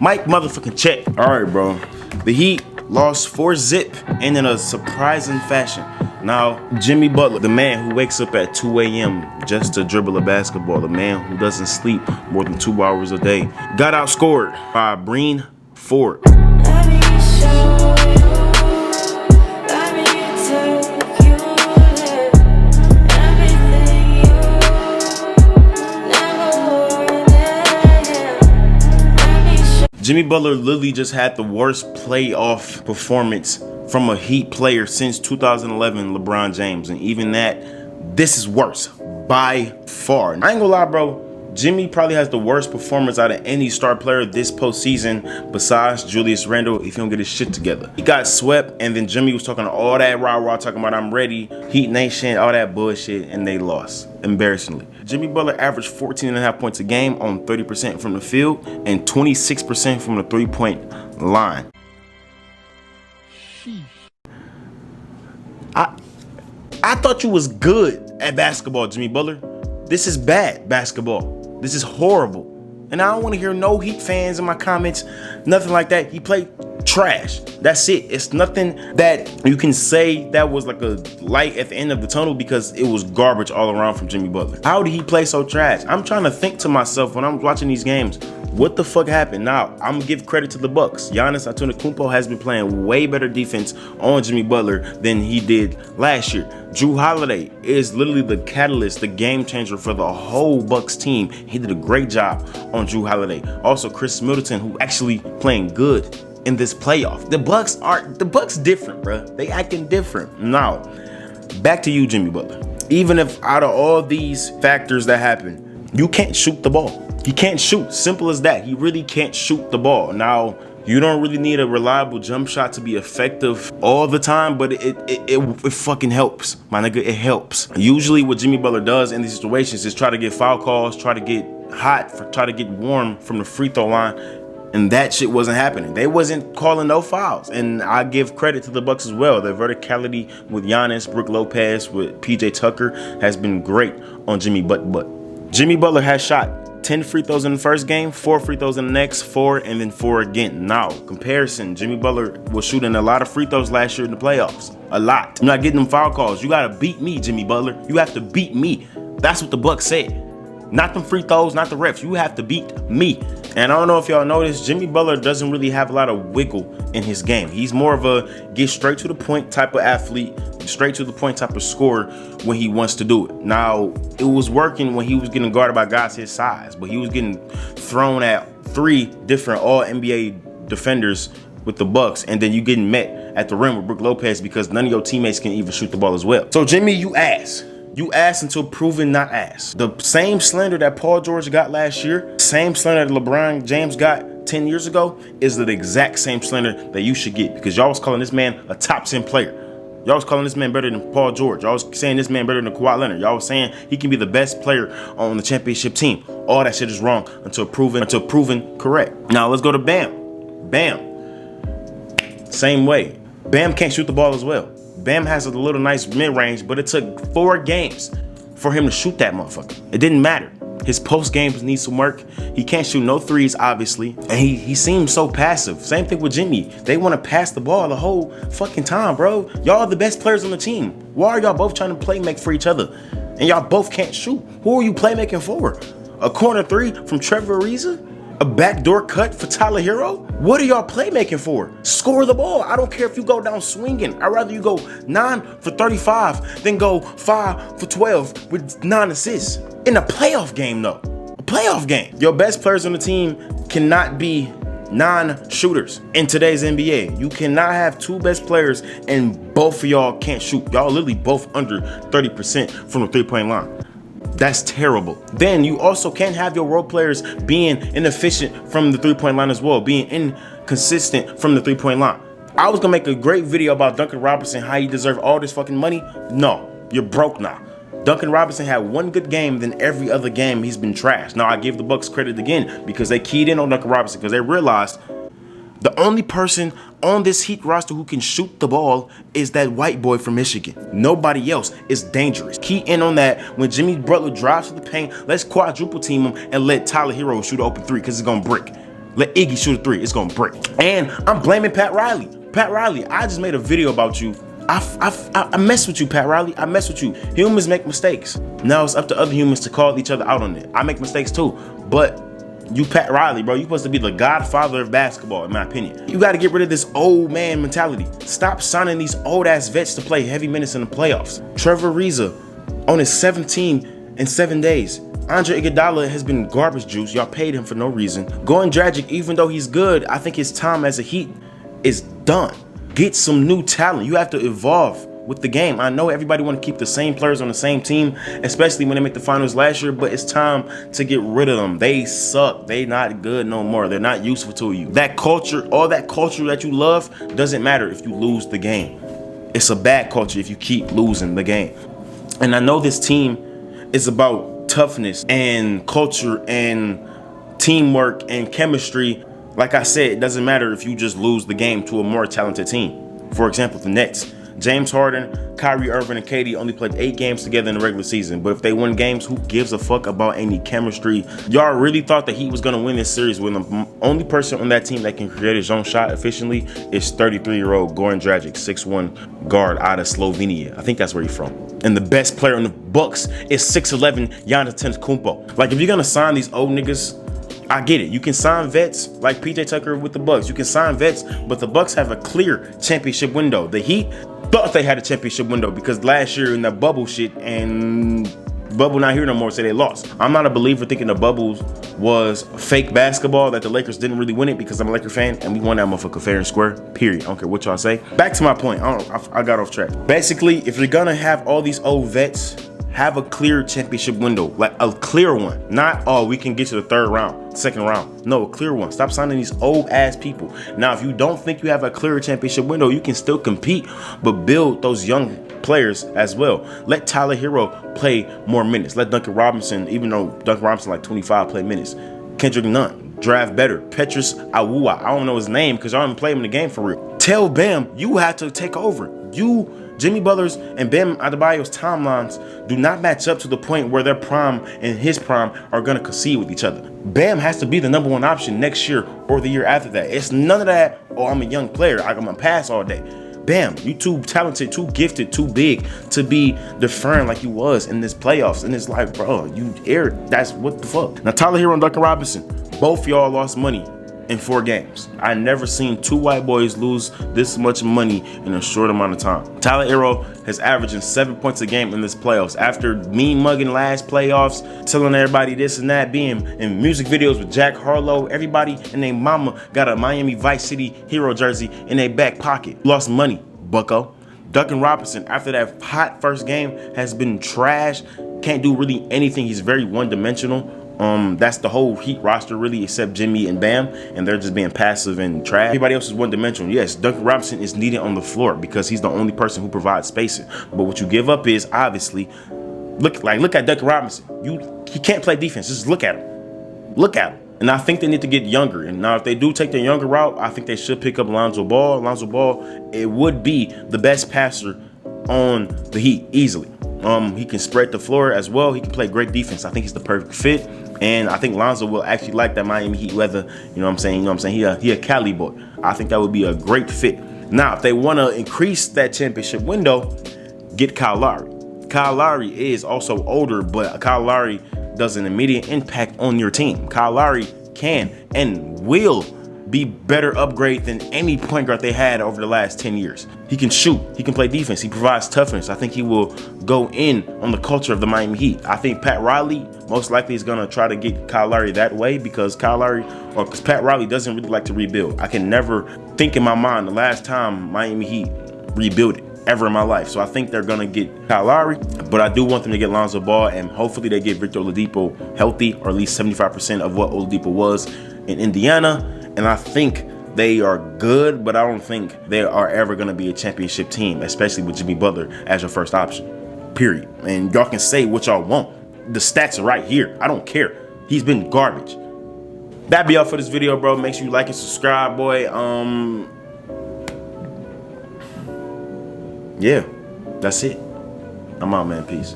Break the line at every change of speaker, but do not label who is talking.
Mike motherfucking check. All right, bro. The Heat lost 4-zip and in a surprising fashion. Now, Jimmy Butler, the man who wakes up at 2 a.m. just to dribble a basketball, the man who doesn't sleep more than 2 hours a day, got outscored by Breen Ford. Jimmy Butler literally just had the worst playoff performance from a Heat player since 2011 LeBron James. And even that, this is worse by far. I ain't gonna lie, bro. Jimmy probably has the worst performance out of any star player this postseason besides Julius Randle if he don't get his shit together. He got swept, and then Jimmy was talking all that rah-rah, talking about I'm ready, Heat Nation, all that bullshit, and they lost, embarrassingly. Jimmy Butler averaged 14.5 points a game on 30% from the field and 26% from the three-point line. I thought you was good at basketball, Jimmy Butler. This is bad basketball. This is horrible. And I don't want to hear no Heat fans in my comments, nothing like that. He played trash. That's it. It's nothing that you can say that was like a light at the end of the tunnel because it was garbage all around from Jimmy Butler. How did he play so trash? I'm trying to think to myself when I'm watching these games, what the fuck happened? Now, I'm gonna give credit to the Bucks. Giannis Antetokounmpo has been playing way better defense on Jimmy Butler than he did last year. Drew Holiday is literally the catalyst, the game changer for the whole Bucks team. He did a great job on Drew Holiday. Also, Chris Middleton, who actually playing good in this playoff. The Bucks different, bro. They acting different. Now, back to you, Jimmy Butler. Even if out of all these factors that happen, you can't shoot the ball. He can't shoot. Simple as that. He really can't shoot the ball. Now, you don't really need a reliable jump shot to be effective all the time, but it fucking helps, my nigga. It helps. Usually what Jimmy Butler does in these situations is try to get foul calls, try to get hot, try to get warm from the free throw line, and that shit wasn't happening. They wasn't calling no fouls, and I give credit to the Bucks as well. Their verticality with Giannis, Brook Lopez, with PJ Tucker has been great on Jimmy Butler. Jimmy Butler has shot 10 free throws in the first game, 4 free throws in the next, 4, and then 4 again. Now, comparison, Jimmy Butler was shooting a lot of free throws last year in the playoffs. A lot. I'm not getting them foul calls. You gotta beat me, Jimmy Butler. You have to beat me. That's what the Bucks said. Not them free throws, not the refs. You have to beat me. And I don't know if y'all noticed, Jimmy Butler doesn't really have a lot of wiggle in his game. He's more of a get straight to the point type of athlete, straight to the point type of scorer when he wants to do it. Now, it was working when he was getting guarded by guys his size, but he was getting thrown at 3 different all-NBA defenders with the Bucks, and then you getting met at the rim with Brook Lopez because none of your teammates can even shoot the ball as well. So, Jimmy, you ass. You ass until proven not ass. The same slander that Paul George got last year, same slander that LeBron James got 10 years ago, is the exact same slander that you should get because y'all was calling this man a top 10 player. Y'all was calling this man better than Paul George. Y'all was saying this man better than Kawhi Leonard. Y'all was saying he can be the best player on the championship team. All that shit is wrong until proven correct. Now let's go to Bam. Bam. Same way. Bam can't shoot the ball as well. Bam has a little nice mid-range, but it took 4 games for him to shoot that motherfucker. It didn't matter. His post games need some work. He can't shoot no threes, obviously. And he seems so passive. Same thing with Jimmy. They want to pass the ball the whole fucking time, bro. Y'all are the best players on the team. Why are y'all both trying to play make for each other? And y'all both can't shoot. Who are you playmaking for? A corner 3 from Trevor Ariza? A backdoor cut for Tyler Herro? What are y'all playmaking for? Score the ball. I don't care if you go down swinging. I'd rather you go 9 for 35 than go 5 for 12 with 9 assists. In a playoff game, though. A playoff game. Your best players on the team cannot be non-shooters in today's NBA. You cannot have 2 best players and both of y'all can't shoot. Y'all literally both under 30% from the three-point line. That's terrible. Then you also can't have your role players being inefficient from the three-point line as well, being inconsistent from the three-point line. I was gonna make a great video about Duncan Robinson, how he deserved all this fucking money. No, you're broke now. Duncan Robinson had 1 good game, then every other game he's been trashed. Now I give the Bucks credit again because they keyed in on Duncan Robinson because they realized the only person on this Heat roster who can shoot the ball is that white boy from Michigan. Nobody else is dangerous. Key in on that. When Jimmy Butler drives to the paint, let's quadruple team him and let Tyler Herro shoot an open 3 because it's gonna brick. Let Iggy shoot a three. It's gonna break. And I'm blaming Pat Riley. Pat Riley, I just made a video about you. I mess with you, Pat Riley. I mess with you. Humans make mistakes. Now it's up to other humans to call each other out on it. I make mistakes too. But you, Pat Riley, bro, you supposed to be the godfather of basketball, in my opinion. You got to get rid of this old man mentality. Stop signing these old ass vets to play heavy minutes in the playoffs. Trevor Ariza on his 17 in 7 days. Andre Iguodala has been garbage juice. Y'all paid him for no reason. Going Dragic, even though he's good, I think his time as a Heat is done. Get some new talent. You have to evolve with the game. I know everybody want to keep the same players on the same team, especially when they make the finals last year, but it's time to get rid of them. They suck. They not good no more. They're not useful to you. That culture, all that culture that you love, doesn't matter if you lose the game. It's a bad culture if you keep losing the game. And I know this team is about toughness and culture and teamwork and chemistry. Like I said, it doesn't matter if you just lose the game to a more talented team. For example, the Nets. James Harden, Kyrie Irving, and KD only played 8 games together in the regular season. But if they win games, who gives a fuck about any chemistry? Y'all really thought that he was going to win this series when the only person on that team that can create his own shot efficiently is 33-year-old Goran Dragic, 6'1" guard out of Slovenia. I think that's where he's from. And the best player in the Bucks is 6'11" Giannis Antetokounmpo. Like, if you're going to sign these old niggas, I get it. You can sign vets like PJ Tucker with the Bucks. You can sign vets, but the Bucks have a clear championship window. The Heat thought they had a championship window because last year in that bubble shit, and bubble not here no more, so they lost. I'm not a believer thinking the bubbles was fake basketball, that the Lakers didn't really win it, because I'm a Laker fan and we won that motherfucker fair and square, period. I don't care what y'all say. Back to my point. I got off track. Basically, if you're gonna have all these old vets, have a clear championship window, like a clear one. Not, oh, we can get to the third round, second round. No, a clear one. Stop signing these old ass people. Now, if you don't think you have a clear championship window, you can still compete, but build those young players as well. Let Tyler Herro play more minutes. Let Duncan Robinson, even though Duncan Robinson like 25, play minutes. Kendrick Nunn, draft better. Petrus Awuah, I don't know his name because I don't even play him in the game for real. Tell Bam you have to take over. Jimmy Butler's and Bam Adebayo's timelines do not match up to the point where their prime and his prime are going to concede with each other. Bam has to be the #1 option next year or the year after that. It's none of that, oh, I'm a young player, I'm going to pass all day. Bam, you too talented, too gifted, too big to be deferring like you was in this playoffs. And it's like, bro, you aired. That's what the fuck. Now, Tyler Herro and Duncan Robinson, both y'all lost money in 4 games. I never seen 2 white boys lose this much money in a short amount of time. Tyler Herro has averaging 7 points a game in this playoffs. After mean mugging last playoffs, telling everybody this and that, being in music videos with Jack Harlow, everybody and their mama got a Miami Vice City Hero jersey in their back pocket. Lost money, bucko. Duncan Robinson, after that hot first game, has been trash. Can't do really anything. He's very one-dimensional. That's the whole Heat roster really, except Jimmy and Bam, and they're just being passive and trash. Everybody else is one-dimensional. Yes, Duncan Robinson is needed on the floor because he's the only person who provides spacing. But what you give up is, obviously, look at Duncan Robinson. He can't play defense. Just look at him. Look at him. And I think they need to get younger. And now if they do take the younger route, I think they should pick up Lonzo Ball. Lonzo Ball, it would be the best passer on the Heat easily. He can spread the floor as well. He can play great defense. I think he's the perfect fit. And I think Lonzo will actually like that Miami Heat weather. You know what I'm saying? He a Cali boy. I think that would be a great fit. Now, if they want to increase that championship window, get Kyle Lowry. Kyle Lowry is also older, but Kyle Lowry does an immediate impact on your team. Kyle Lowry can and will be better upgrade than any point guard they had over the last 10 years. He can shoot. He can play defense. He provides toughness. I think he will go in on the culture of the Miami Heat. I think Pat Riley most likely is going to try to get Kyle Lowry that way because Pat Riley doesn't really like to rebuild. I can never think in my mind the last time Miami Heat rebuilt it ever in my life. So I think they're going to get Kyle Lowry, but I do want them to get Lonzo Ball, and hopefully they get Victor Oladipo healthy, or at least 75% of what Oladipo was in Indiana. And I think they are good, but I don't think they are ever going to be a championship team, especially with Jimmy Butler as your first option, period. And y'all can say what y'all want. The stats are right here. I don't care. He's been garbage. That'd be all for this video, bro. Make sure you like and subscribe, boy. Yeah, that's it. I'm out, man. Peace.